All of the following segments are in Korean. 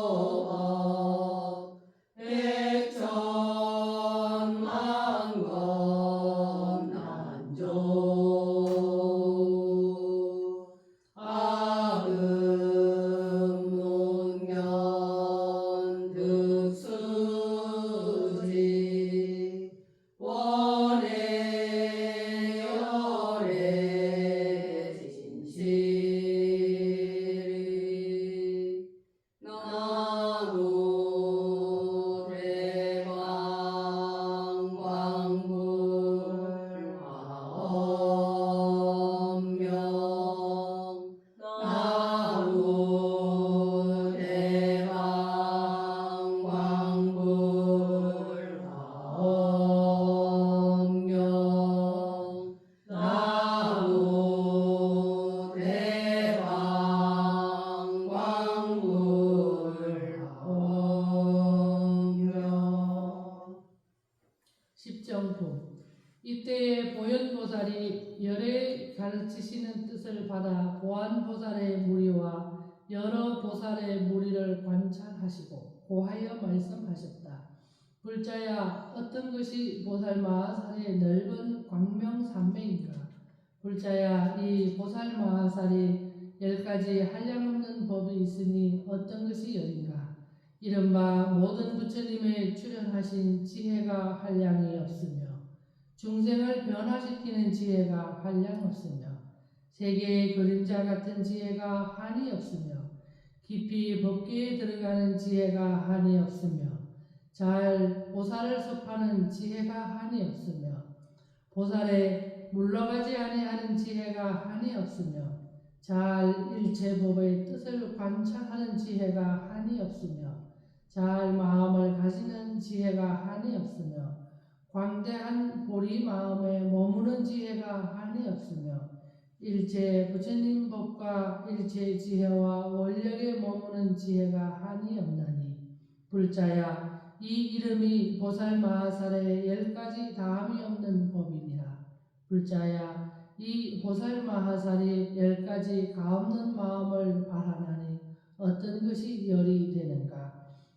무상심신비묘법 백천만권 난조 아금문견 득수지 원해 열애 진실이 나무 대방 광불하엄명 나무 대방 광불하엄명 나무 대방 광불하엄명. 십정품. 이때에 보현보살이 열애 가르치시는 뜻을 받아 보안보살의 무리와 여러 보살의 무리를 관찰하시고 고하여 말씀하셨다. 불자야, 어떤 것이 보살마하살의 넓은 광명산매인가? 불자야, 이 보살마하살이 10가지 한량없는 법이 있으니 어떤 것이 열인가? 이른바 모든 부처님의 출현하신 지혜가 한량이 없으며 중생을 변화시키는 지혜가 한량 없으며 세계의 그림자 같은 지혜가 한이 없으며 깊이 법계에 들어가는 지혜가 한이 없으며 잘 보살을 섭하는 지혜가 한이 없으며 보살에 물러가지 아니하는 지혜가 한이 없으며 잘 일체법의 뜻을 관찰하는 지혜가 한이 없으며 잘 마음을 가지는 지혜가 한이 없으며 광대한 보리 마음에 머무는 지혜가 한이 없으며 일체 부처님 법과 일체 지혜와 원력에 머무는 지혜가 한이 없나니 불자야, 이 이름이 보살마하살의 10가지 다함이 없는 법이니라. 불자야, 이 보살마하살이 10가지 가없는 마음을 바라나니 어떤 것이 열이 되는가?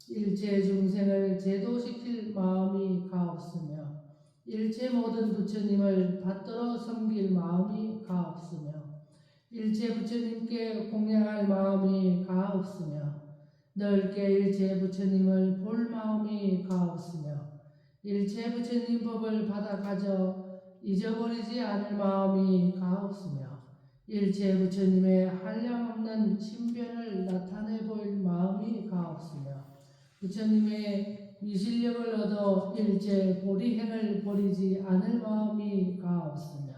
일체 중생을 제도시킬 마음이 가없으며 일체 모든 부처님을 받들어 섬길 마음이 가없으며 일체 부처님께 공양할 마음이 가없으며 넓게 일체 부처님을 볼 마음이 가없으며 일체 부처님 법을 받아 가져 잊어버리지 않을 마음이 가없으며 일체 부처님의 한량없는 신변을 나타내 보일 마음이 가없으며 부처님의 위실력을 얻어 일체 보리행을 버리지 않을 마음이 가없으며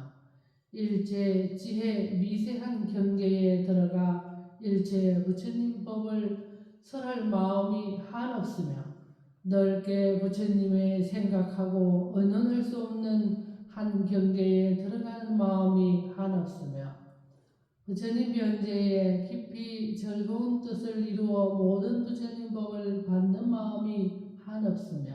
일체 지혜 미세한 경계에 들어가 일체 부처님 법을 설할 마음이 한없으며 넓게 부처님의 생각하고 언언할 수 없는 한 경계에 들어가는 마음이 한없으며 부처님 변제에 깊이 즐거운 뜻을 이루어 모든 부처님 법을 받는 마음이 한없으며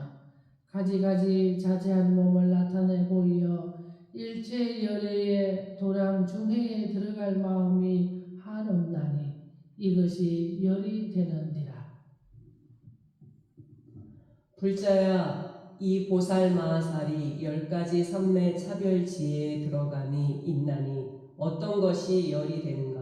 가지가지 자세한 몸을 나타내 보이어 일체 열애의 도량 중해에 들어갈 마음이 한없나니 이것이 열이 되는디라. 불자야, 이 보살마하살이 10가지 삼매 차별지혜에 들어감이 있나니 어떤 것이 열이 되는가?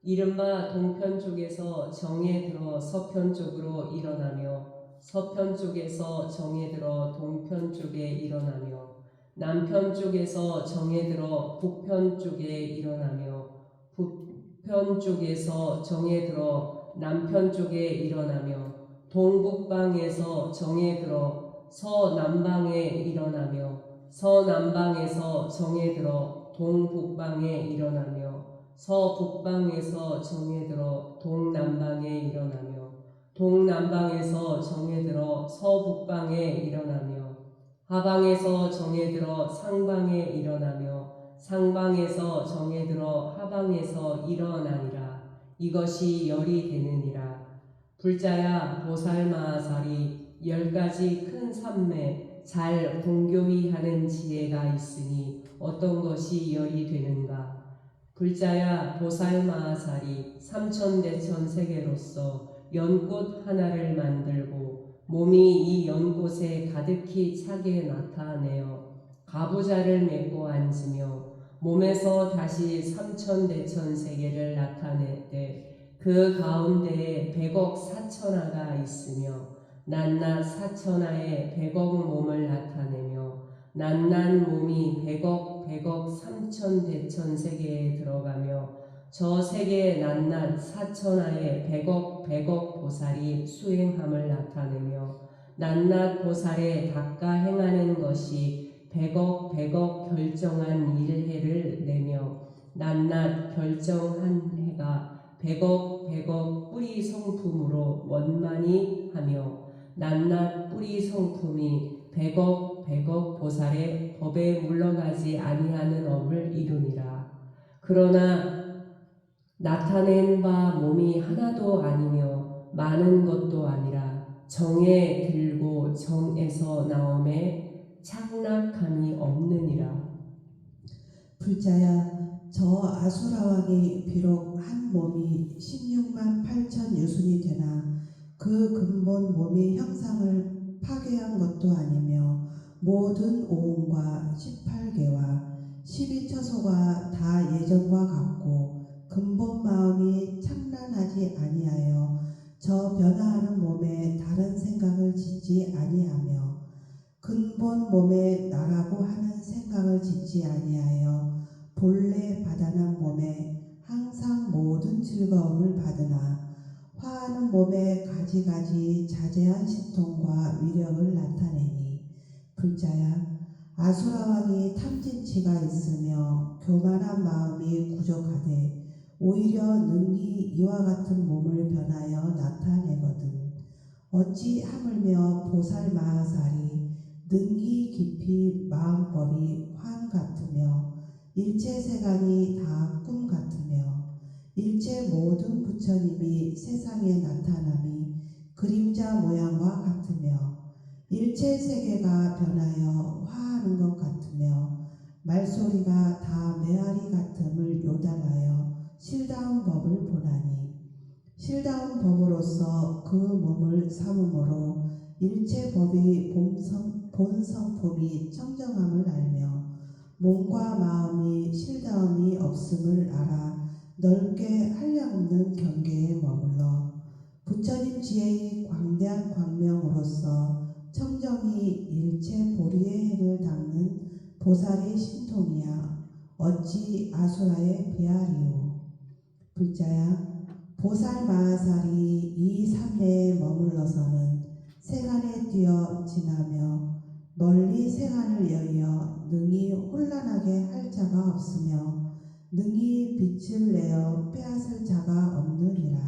이른바 동편 쪽에서 정에 들어 서편 쪽으로 일어나며 서편 쪽에서 정에 들어 동편 쪽에 일어나며 남편 쪽에서 정에 들어 북편 쪽에 일어나며 북편 쪽에서 정에 들어 남편 쪽에 일어나며 동북방에서 정에 들어 서남방에 일어나며 서남방에서 정에 들어 동북방에 일어나며 서북방에서 정에 들어 동남방에 일어나며 동남방에서 정에 들어 서북방에 일어나며 하방에서 정에 들어 상방에 일어나며 상방에서 정에 들어 하방에서 일어나니라. 이것이 열이 되느니라. 불자야, 보살마하살이 10가지 큰 삼매 잘 공교히 하는 지혜가 있으니 어떤 것이 열이 되는가. 불자야 보살마하살이 삼천대천세계로서 연꽃 하나를 만들고 몸이 이 연꽃에 가득히 차게 나타내어 가부좌를 메고 앉으며 몸에서 다시 삼천대천세계를 나타내되 그 가운데에 100억 사천하가 있으며 낱낱 사천하에 100억 몸을 나타내며 낱낱 몸이 100억 삼천대천세계에 들어가며 저 세계의 낱낱 사천하에 100억 보살이 수행함을 나타내며 낱낱 보살에 닦아 행하는 것이 100억 결정한 일해를 내며 낱낱 결정한 해가 100억 뿌리 성품으로 원만히 하며 낱낱 뿌리 성품이 100억 보살의 법에 물러가지 아니하는 업을 이루니라. 그러나 나타낸 바 몸이 하나도 아니며 많은 것도 아니라 정에 들고 정에서 나옴에 착락함이 없느니라. 불자야, 저 아수라왕이 비록 한 몸이 16만 8천 유순이 되나 그 근본 몸의 형상을 파괴한 것도 아니며 모든 오음과 18개와 12처소가 다 예전과 같고 근본 마음이 창란하지 아니하여 저 변화하는 몸에 다른 생각을 짓지 아니하며 근본 몸에 나라고 하는 생각을 짓지 아니하여 본래 바다난 몸에 항상 모든 즐거움을 받으나 화하는 몸에 가지가지 자제한 신통과 위력을 나타내니 불자야, 아수라왕이 탐진치가 있으며 교만한 마음이 부족하되 오히려 능히 이와 같은 몸을 변하여 나타내거든. 어찌 하물며 보살마하살이 능히 깊이 마음법이 환 같으며 일체 세간이 다 꿈 같으며 일체 모든 부처님이 세상에 나타남이 그림자 모양과 같으며 일체 세계가 변하여 화하는 것 같으며 말소리가 다 메아리 같음을 요달하여 실다운 법을 보나니 실다운 법으로서 그 몸을 삼음으로 일체 법이 본성품이 청정함을 알며 몸과 마음이 실다움이 없음을 알아 넓게 한량없는 경계에 머물러 부처님 지혜의 광대한 광명으로서 청정이 일체 보리의 행을 닦는 보살의 신통이야 어찌 아수라에 비하리요. 불자야, 보살마하살이 이 삼매에 머물러서는 세간에 뛰어 지나며 멀리 세간을 여의어 능히 혼란하게 할 자가 없으며 능히 빛을 내어 빼앗을 자가 없느니라.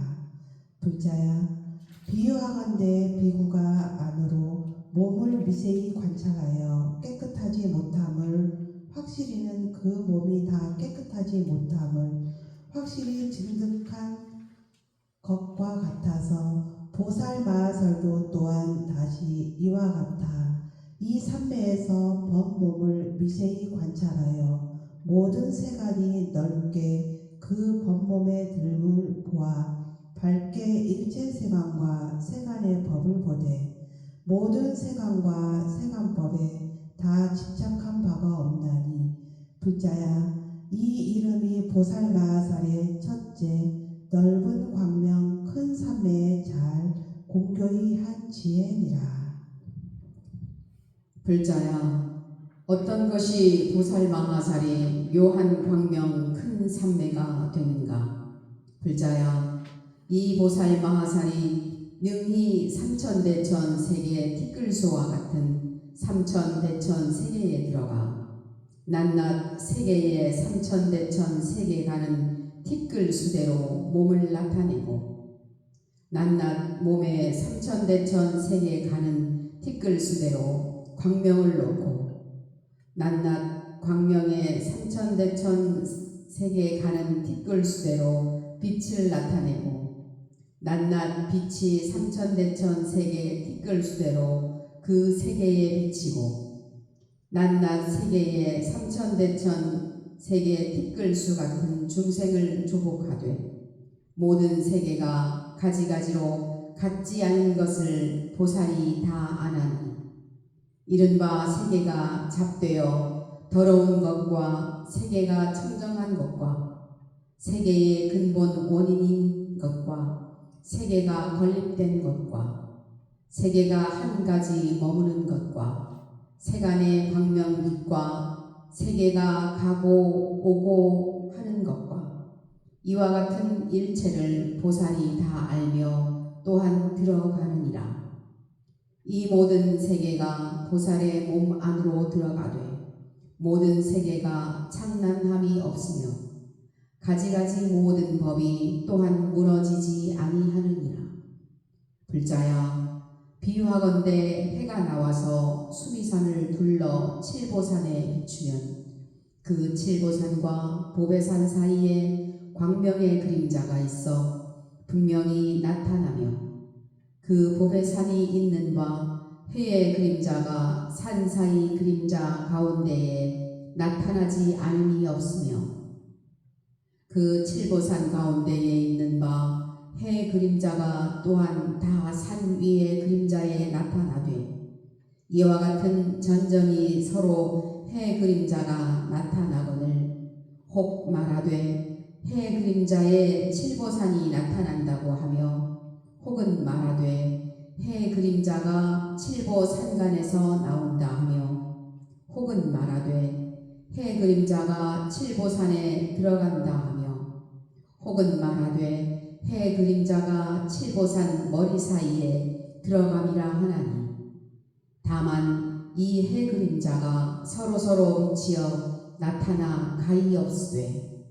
불자야, 비유하건대 비구가 안으로 몸을 미세히 관찰하여 깨끗하지 못함을 확실히는 그 몸이 다 깨끗하지 못함을 확실히 증득한 것과 같아서 보살마하살도 또한 다시 이와 같아 이 삼매에서 법몸을 미세히 관찰하여 모든 세간이 넓게 그 법몸의 들물 보아 밝게 일체 세간과 세간의 법을 보되 모든 세간과 세간법에 다 집착한 바가 없나니 불자야, 이 이름이 보살마하살의 첫째 넓은 광명 큰 삼매에 잘 공교히 한 지혜니라. 불자야, 어떤 것이 보살마하살이 묘한 광명 큰 삼매가 되는가. 불자야, 이 보살마하살이 능히 삼천대천 세계의 티끌소와 같은 삼천대천 세계에 들어가 낱낱 세계의 삼천대천 세계 가는 티끌 수대로 몸을 나타내고 낱낱 몸에 삼천대천 세계 가는 티끌 수대로 광명을 놓고 낱낱 광명에 삼천대천 세계 가는 티끌 수대로 빛을 나타내고 낱낱 빛이 삼천대천 세계 티끌 수대로 그 세계에 비치고 낱낱 세계에 삼천대천 세계 티끌수 같은 중생을 조복하되 모든 세계가 가지가지로 같지 않은 것을 보살이 다 아나니 이른바 세계가 잡되어 더러운 것과 세계가 청정한 것과 세계의 근본 원인인 것과 세계가 건립된 것과 세계가 한 가지 머무는 것과 세간의 광명빛과 세계가 가고 오고 하는 것과 이와 같은 일체를 보살이 다 알며 또한 들어가느니라. 이 모든 세계가 보살의 몸 안으로 들어가되 모든 세계가 창난함이 없으며 가지가지 모든 법이 또한 무너지지 아니하느니라. 불자야, 비유하건대 해가 나와서 수미산을 둘러 칠보산에 비추면 그 칠보산과 보배산 사이에 광명의 그림자가 있어 분명히 나타나며 그 보배산이 있는 바 해의 그림자가 산 사이 그림자 가운데에 나타나지 않음이 없으며 그 칠보산 가운데에 있는 바 해 그림자가 또한 다 산 위의 그림자에 나타나되 이와 같은 전전이 서로 해 그림자가 나타나거늘 혹 말하되 해 그림자에 칠보산이 나타난다고 하며 혹은 말하되 해 그림자가 칠보산간에서 나온다 하며 혹은 말하되 해 그림자가 칠보산에 들어간다 하며 혹은 말하되 해 그림자가 칠보산 머리 사이에 들어감이라 하나니 다만 이 해 그림자가 서로서로 비치어 나타나 가히 없으되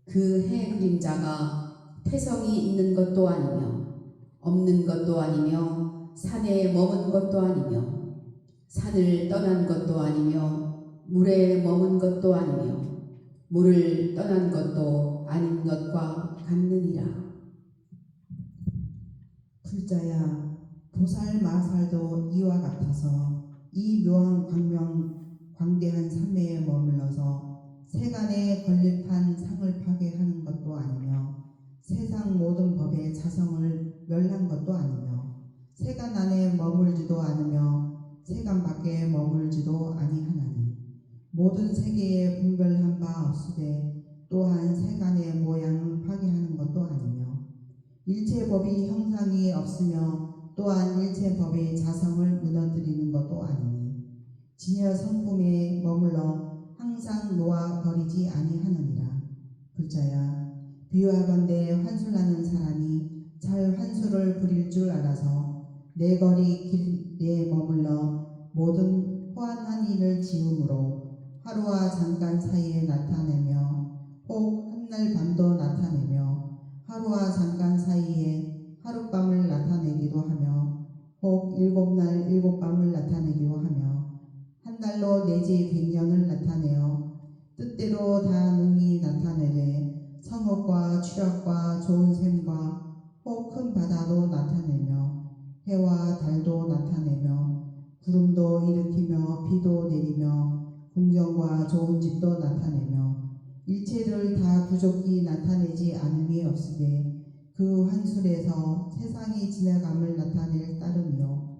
그 해 그림자가 태성이 있는 것도 아니며 없는 것도 아니며 산에 머문 것도 아니며 산을 떠난 것도 아니며 물에 머문 것도 아니며 물을 떠난 것도 아닌 것과 같느니라. 불자야, 보살 마살도 이와 같아서 이 묘한 광명 광대한 삼매에 머물러서 세간에 건립한 상을 파괴하는 것도 아니며 세상 모든 법의 자성을 멸한 것도 아니며 세간 안에 머물지도 않으며 세간 밖에 머물지도 아니하나니 모든 세계에 분별한 바 없으되 또한 세간의 모양을 파괴하는 것도 아니며 일체 법이 형상이 없으며 또한 일체 법의 자성을 무너뜨리는 것도 아니니 진여 성품에 머물러 항상 놓아 버리지 아니하느니라. 불자야, 비유하건대 환술하는 사람이 잘 환술을 부릴 줄 알아서 내 거리 길에 머물러 모든 호환한 일을 지음으로 하루와 잠깐 사이에 나타내며 혹 한날 밤도 나타내며 하루와 잠깐 사이에 하룻밤을 나타내기도 하며 혹 7날 7밤을 나타내기도 하며 한 달로 내지 100년을 나타내어 뜻대로 다 능히 나타내되 성읍과 추락과 좋은 샘과 혹 큰 바다도 나타내며 해와 달도 나타내며 구름도 일으키며 비도 내리며 궁정과 좋은 집도 나타내며 일체를 다 부족히 나타내지 않음이 없으되 그 환술에서 세상이 지나감을 나타낼 따름이요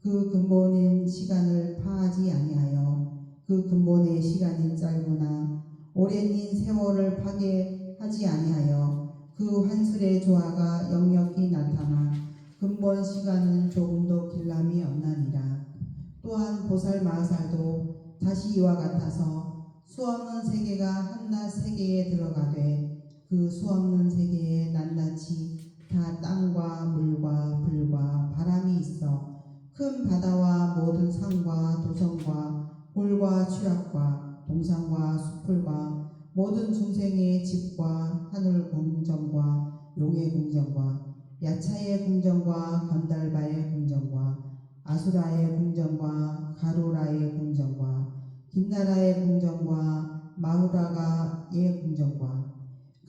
그 근본인 시간을 파하지 아니하여 그 근본의 시간이 짧으나 오랜 세월을 파괴하지 아니하여 그 환술의 조화가 역력히 나타나 근본 시간은 조금도 길람이 없나니라. 또한 보살 마살도 다시 이와 같아서 수없는 세계가 한낱 세계에 들어가되 그 수없는 세계에 낱낱이 다 땅과 물과 불과 바람이 있어 큰 바다와 모든 산과 도성과 홀과 추락과 동산과 수풀과 모든 중생의 집과 하늘 궁정과 용의 궁정과 야차의 궁정과 건달바의 궁정과 아수라의 궁정과 가로라의 궁정과 김나라의 궁정과 마후라가의 궁정과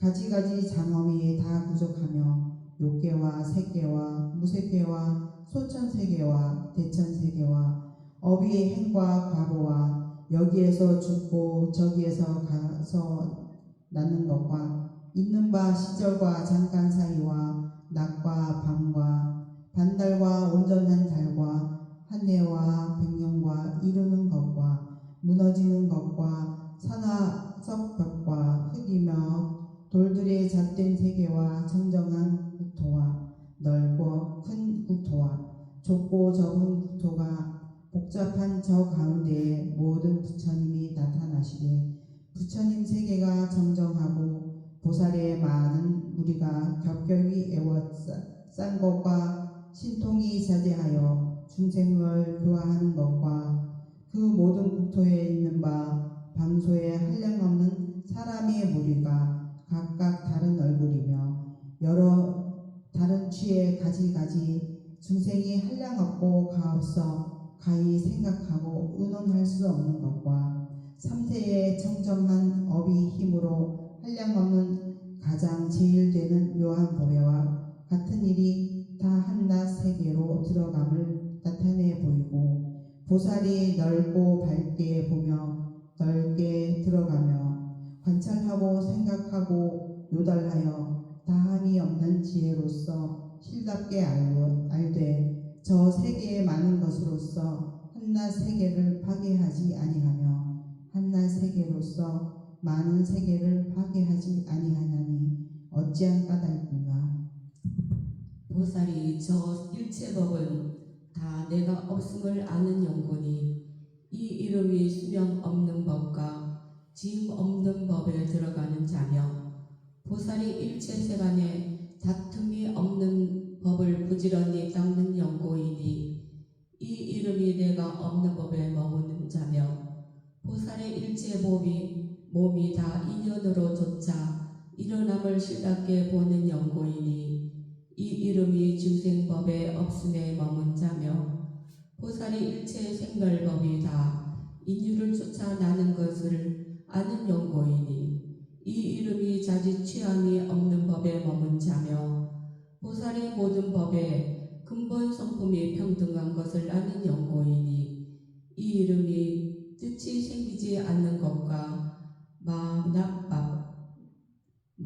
가지가지 장엄이 다 부족하며 욕계와 색계와 무색계와 소천세계와 대천세계와 어비의 행과 과보와 여기에서 죽고 저기에서 가서 낳는 것과 있는 바 시절과 잠깐 사이와 낮과 밤과 반달과 온전한 달과 한 해와 백년과 이루는 것과 무너지는 것과 산화석벽과 흙이며 돌들의 잣된 세계와 청정한 국토와 넓고 큰 국토와 좁고 좁은 국토가 복잡한 저 가운데에 모든 부처님이 나타나시되 부처님 세계가 정정하고 보살의 많은 무리가 겹겹이 애워싼 것과 신통이 자제하여 중생을 교화하는 것과 그 모든 국토에 있는 바 방소에 한량없는 사람의 무리가 각각 다른 얼굴이며 여러 다른 취에 가지가지 중생이 한량없고 가없어 가히 생각하고 의논할 수 없는 것과 삼세의 청정한 업이 힘으로 한량없는 가장 제일 되는 묘한 보배와 같은 일이 다 한낱 세계로 들어감을 나타내 보이고 보살이 넓고 밝게 보며 넓게 들어가며 관찰하고 생각하고 요달하여 다함이 없는 지혜로서 실답게 알되 저 세계의 많은 것으로서 한낱 세계를 파괴하지 아니하며 한낱 세계로서 많은 세계를 파괴하지 아니하나니 어찌한 까닭인가. 보살이 저 일체법은 다 내가 없음을 아는 연고니 이 이름이 수명 없는 법과 지음 없는 법에 들어가는 자며 보살이 일체 세간에 다툼이 없는 법을 부지런히 닦는 연고이니 이 이름이 내가 없는 법에 머무는 자며 보살의 일체 몸이 다 인연으로 조차 일어남을 실답게 보는 연고이니 이 이름이 중생법의 없음에 머문 자며 보살이 일체 생멸법이 다 인유를 쫓아 나는 것을 아는 연고이니 이 이름이 자지 취함이 없는 법에 머문 자며 보살이 모든 법에 근본 성품이 평등한 것을 아는 연고이니 이 이름이 뜻이 생기지 않는 것과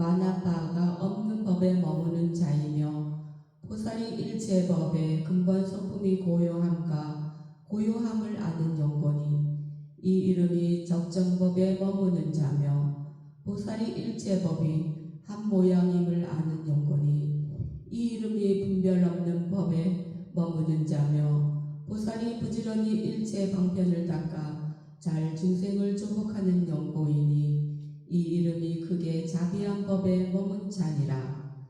만화바가 없는 법에 머무는 자이며 보살이 일체 법의 근본 성품이 고요함을 아는 연고니 이 이름이 적정법에 머무는 자며 보살이 일체 법이 한 모양임을 아는 연고니 이 이름이 분별 없는 법에 머무는 자며 보살이 부지런히 일체 방편을 닦아 잘 중생을 조복하는 연고이니 이 이름이 크게 자비한 법에 머문 자니라.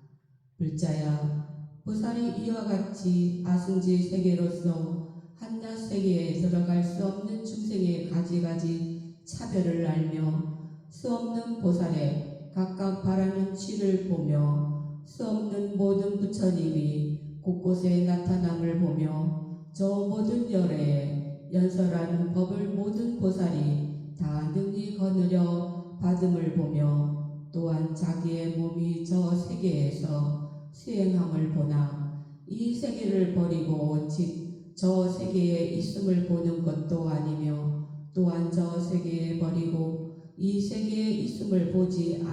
불자야, 보살이 이와 같이 아승지 세계로서 한낱 세계에 들어갈 수 없는 중생의 가지가지 차별을 알며 수 없는 보살의 각각 바라는 취를 보며 수 없는 모든 부처님이 곳곳에 나타남을 보며 저 모든 열애에 연설하는 법을 모든 보살이 다 능히 거느려 받음을 보며 또한 자기의 몸이 저 세계에서 수행함을 보나 이 세계를 버리고 저 세계에 있음을 보는 것도 아니며 또한 저 세계에 버리고 이 세계에 있음을 보지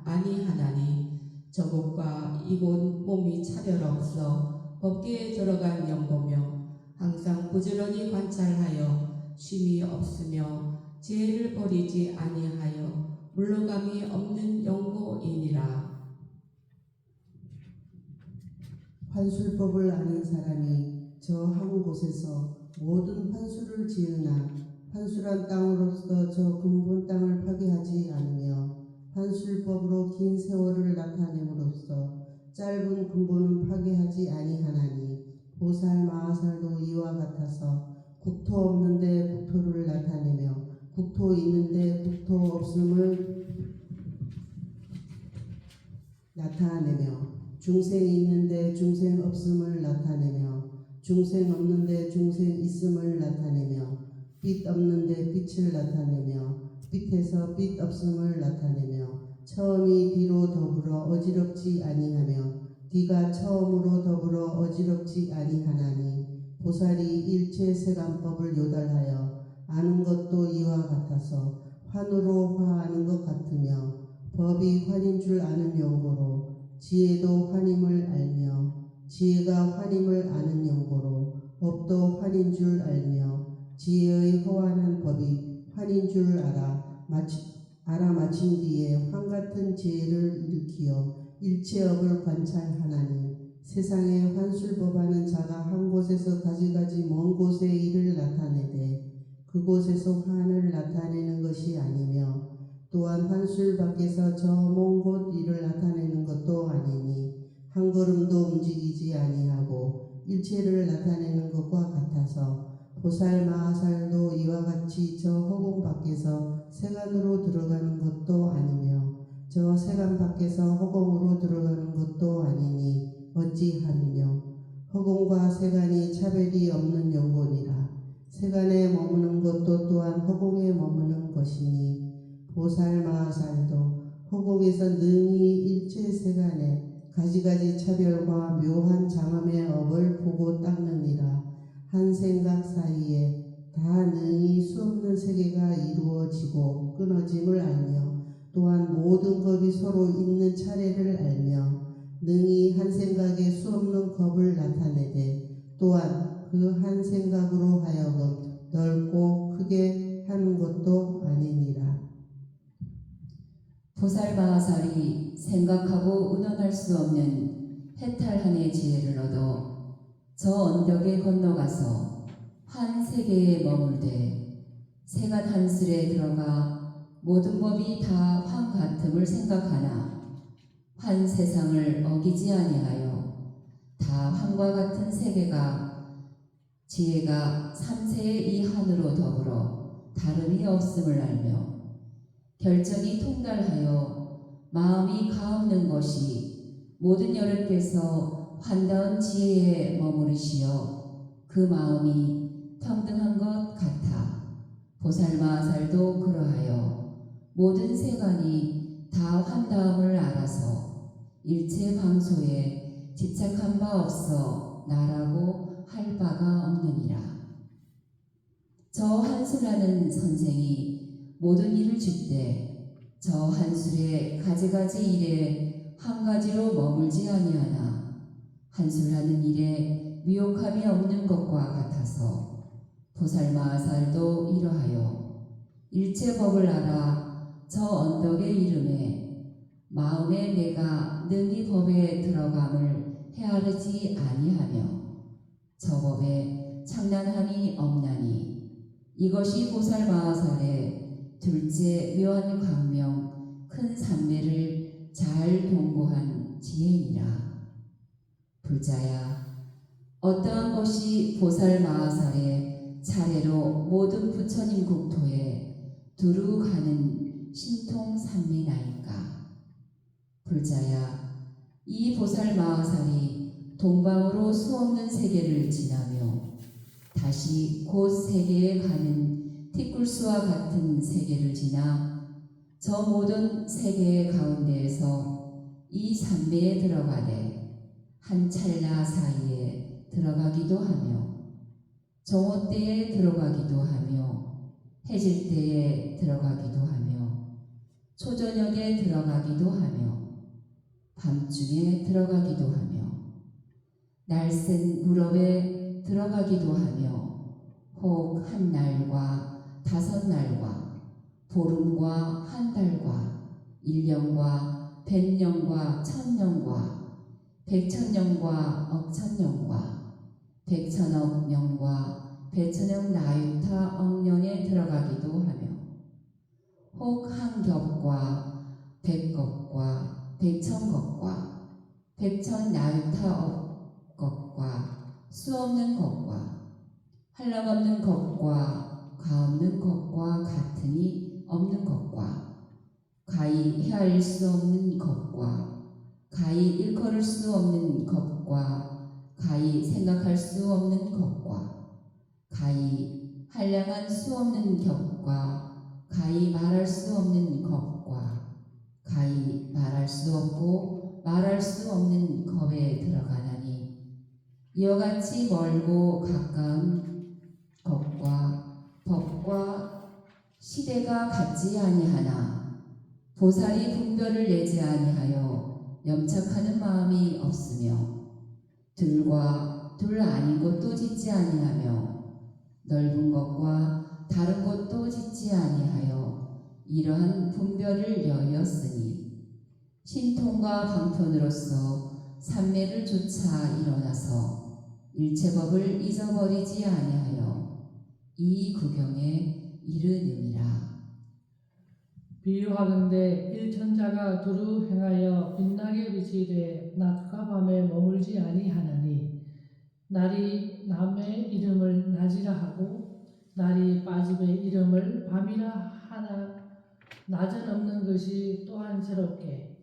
아니하나니 저곳과 이곳 몸이 차별 없어 법계에 들어간 연고며 항상 부지런히 관찰하여 쉼이 없으며 지혜를 버리지 아니하여 물러감이 없는 연고이니라. 환술법을 아는 사람이 저 한 곳에서 모든 환술을 지으나 환술한 땅으로서 저 근본 땅을 파괴하지 않으며 환술법으로 긴 세월을 나타냄으로써 짧은 근본은 파괴하지 아니하나니 보살 마하살도 이와 같아서 국토 없는데 국토를 나타내며 국토 있는데 국토 없음을 나타내며 중생 있는데 중생 없음을 나타내며 중생 없는데 중생 있음을 나타내며 빛 없는데 빛을 나타내며 빛에서 빛 없음을 나타내며 처음이 뒤로 더불어 어지럽지 아니하며 네가 처음으로 더불어 어지럽지 아니하나니 보살이 일체 세간법을 요달하여 아는 것도 이와 같아서 환으로 화하는 것 같으며 법이 환인 줄 아는 용고로 지혜도 환임을 알며 지혜가 환임을 아는 용고로 업도 환인 줄 알며 지혜의 허환한 법이 환인 줄 알아맞힌 뒤에 환같은 지혜를 일으키어 일체업을 관찰하나니 세상에 환술법하는 자가 한 곳에서 가지가지 먼 곳의 일을 나타내되 그곳에서 환을 나타내는 것이 아니며 또한 환술 밖에서 저 먼 곳 일을 나타내는 것도 아니니 한 걸음도 움직이지 아니하고 일체를 나타내는 것과 같아서 보살 마하살도 이와 같이 저 허공 밖에서 세간으로 들어가는 것도 아니며 저 세간 밖에서 허공으로 들어가는 것도 아니니 어찌하느뇨. 허공과 세간이 차별이 없는 영혼이라. 세간에 머무는 것도 또한 허공에 머무는 것이니 보살 마하살도 허공에서 능히 일체 세간에 가지가지 차별과 묘한 장엄의 업을 보고 닦느니라. 한 생각 사이에 다 능히 수없는 세계가 이루어지고 끊어짐을 알며 또한 모든 겁이 서로 있는 차례를 알며 능히 한 생각에 수없는 겁을 나타내되 또한 그 한 생각으로 하여금 넓고 크게 하는 것도 아니니라. 보살마하살이 생각하고 의논할 수 없는 해탈한의 지혜를 얻어 저 언덕에 건너가서 한 세계에 머물되 세간 한술에 들어가 모든 법이 다 환 같음을 생각하나 한 세상을 어기지 아니하여 다 환과 같은 세계가 지혜가 삼세의 이 한으로 더불어 다름이 없음을 알며 결정이 통달하여 마음이 가없는 것이 모든 여력께서 환다운 지혜에 머무르시어 그 마음이 평등한 것 같아 보살마하살도 그러하여 모든 세간이 다 환다움을 알아서 일체 방소에 집착한 바 없어 나라고 할 바가 없느니라. 저 한술하는 선생이 모든 일을 짓되 저 한술의 가지가지 일에 한 가지로 머물지 아니하나 한술하는 일에 미혹함이 없는 것과 같아서 보살마하살도 이러하여 일체 법을 알아 저 언덕의 이름에 마음에 내가 능히 법에 들어감을 헤아르지 아니하며 저 법에 창난함이 없나니 이것이 보살마하살의 둘째 묘한 광명 큰 삼매를 잘 동고한 지혜니라. 불자야, 어떠한 것이 보살마하살의 차례로 모든 부처님 국토에 두루 가는 신통 삼매나이까. 불자야, 이 보살마하살이 동방으로 수없는 세계를 지나며 다시 곧 세계에 가는 티끌수와 같은 세계를 지나 저 모든 세계의 가운데에서 이 삼매에 들어가되 한 찰나 사이에 들어가기도 하며 정오 때에 들어가기도 하며 해질 때에 들어가기도 하며 초저녁에 들어가기도 하며 밤중에 들어가기도 하며 날쌘 무렵에 들어가기도 하며 혹 한 날과 5 날과 보름과 한 달과 1년과 100년과 1000년과 100,000년과 억천년과 100,000억 년과 100,000억 나유타 억년에 들어가기도 하며 혹 한 겹과 100겁과 100,000겁과 100,000 나유타 것과 수없는 것과 한량없는 것과 가없는 것과 같으니 없는 것과 가히 헤아릴 수 없는 것과 가히 일컬을 수 없는 것과 가히 생각할 수 없는 것과 가히 한량한 수 없는 격과 가히 말할 수 없는 것과 가히 말할 수 없고 말할 수 없는 겁에 들어가나니 이와 같이 멀고 가까운 것과 법과 시대가 같지 아니하나 보살이 분별을 내지 아니하여 염착하는 마음이 없으며 들과 둘 아닌 것도 짓지 아니하며 넓은 것과 다른 것도 짓지 아니하여 이러한 분별을 여의었으니 신통과 방편으로서 삼매를 조차 일어나서 일체법을 잊어버리지 아니하여 이 구경에 이르느니라. 비유하건대 일천자가 두루 행하여 빛나게 비치되 낮과 밤에 머물지 아니하나니 날이 남의 이름을 낮이라 하고 날이 빠짐의 이름을 밤이라 하나 낮은 없는 것이 또한 새롭게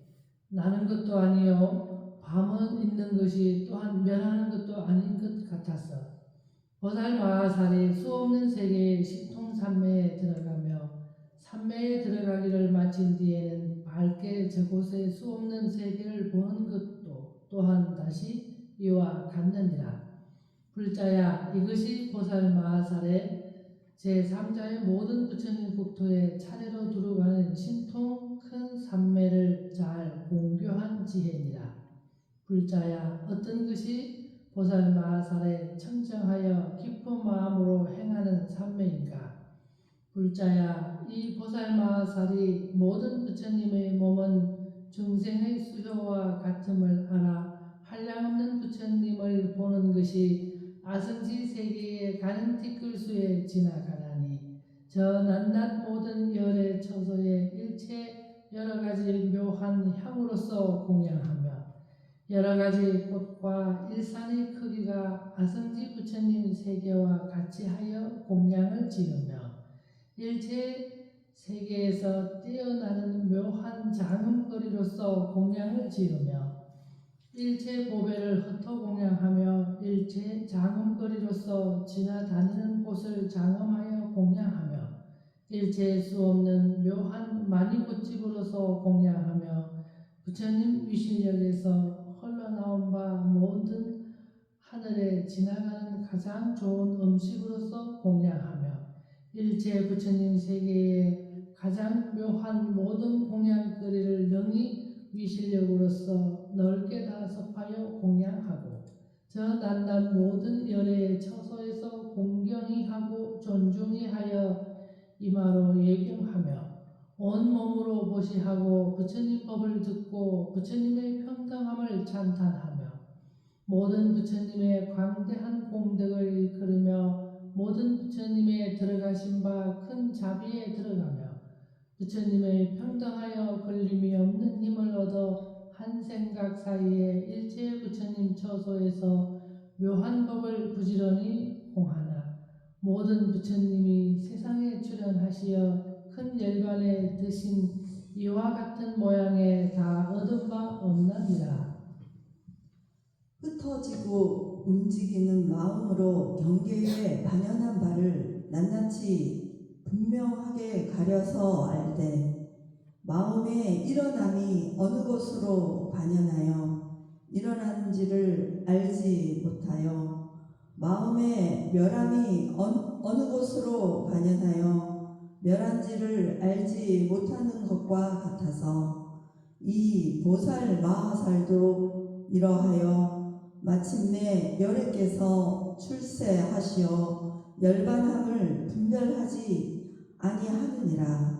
나는 것도 아니요 밤은 있는 것이 또한 멸하는 것도 아닌 것 같았어. 보살 마하살이 수없는 세계의 신통삼매에 들어가며 삼매에 들어가기를 마친 뒤에는 밝게 저곳의 수없는 세계를 보는 것도 또한 다시 이와 같느니라. 불자야, 이것이 보살 마하살의 제3자의 모든 부처님 국토에 차례로 두루가는 신통 큰 삼매를 잘 공교한 지혜니라. 불자야, 어떤 것이 보살 마하살의 청정하여 깊은 마음으로 행하는 삼매인가? 불자야, 이 보살 마하살이 모든 부처님의 몸은 중생의 수효와 같음을 알아 한량없는 부처님을 보는 것이 아승지 세계의 가는 티끌수에 지나가나니 저 낱낱 모든 열의 처소에 일체 여러 가지 묘한 향으로서 공양하며 여러 가지 꽃과 일산의 크기가 아승지 부처님 세계와 같이 하여 공양을 지으며 일체 세계에서 뛰어나는 묘한 장음거리로서 공양을 지으며 일체 보배를 흩어 공양하며 일체 장음거리로서 지나다니는 곳을 장음하여 공양하며 일체 수없는 묘한 마니꽃집으로서 공양하며 부처님 위실력에서 흘러나온 바 모든 하늘에 지나가는 가장 좋은 음식으로서 공양하며 일체 부처님 세계의 가장 묘한 모든 공양거리를 능히 위실력으로서 넓게 다 섭하여 공양하고 저 낱낱 모든 열의 처소에서 공경히 하고 존중히 하여 이마로 예경하며 온 몸으로 보시하고 부처님 법을 듣고 부처님의 평등함을 찬탄하며 모든 부처님의 광대한 공덕을 일컬으며 모든 부처님의 들어가신 바 큰 자비에 들어가며 부처님의 평등하여 걸림이 없는 힘을 얻어 한 생각 사이에 일체 부처님 처소에서 묘한 법을 부지런히 공하나 모든 부처님이 세상에 출현하시어 큰 열반에 드신 이와 같은 모양에 다 얻은 바 없나니라. 흩어지고 움직이는 마음으로 경계에 반연한 바를 낱낱이 분명하게 가려서 알되 마음의 일어남이 어느 곳으로 반연하여 일어나는지를 알지 못하여 마음의 멸함이 어느 곳으로 반연하여 멸한지를 알지 못하는 것과 같아서 이 보살 마하살도 이러하여 마침내 열애께서 출세하시어 열반함을 분별하지 아니하느니라.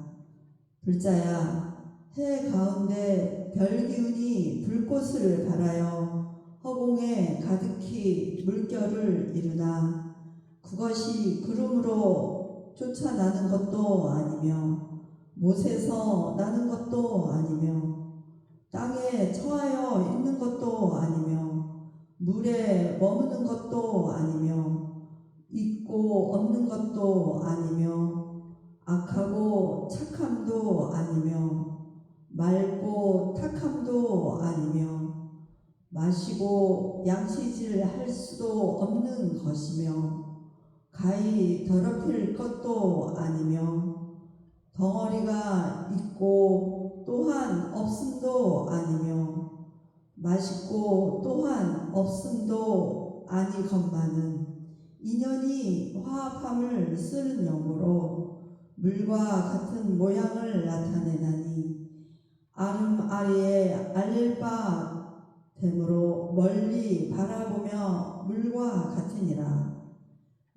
불자야, 해 가운데 별기운이 불꽃을 발하여 허공에 가득히 물결을 이루나 그것이 구름으로 쫓아나는 것도 아니며 못에서 나는 것도 아니며 땅에 처하여 있는 것도 아니며 물에 머무는 것도 아니며 있고 없는 것도 아니며 악하고 착함도 아니며 맑고 탁함도 아니며 마시고 양시질 할 수도 없는 것이며 가히 더럽힐 것도 아니며 덩어리가 있고 또한 없음도 아니며 맛있고 또한 없음도 아니건만은 인연이 화합함을 쓰는 영어로 물과 같은 모양을 나타내나니 아름아리에 알릴 바 되므로 멀리 바라보며 물과 같으니라.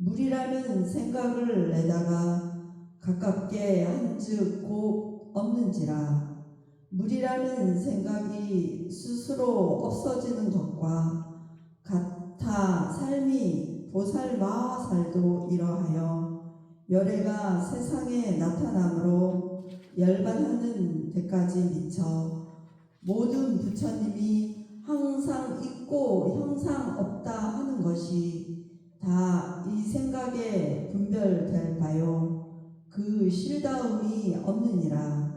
물이라는 생각을 내다가 가깝게 한즉 곧 없는지라. 물이라는 생각이 스스로 없어지는 것과 같아 삶이 보살마살도 이러하여 열애가 세상에 나타남으로 열반하는 데까지 미쳐 모든 부처님이 항상 있고 형상 없다 하는 것이 다 이 생각에 분별될 바요 그 실다움이 없느니라.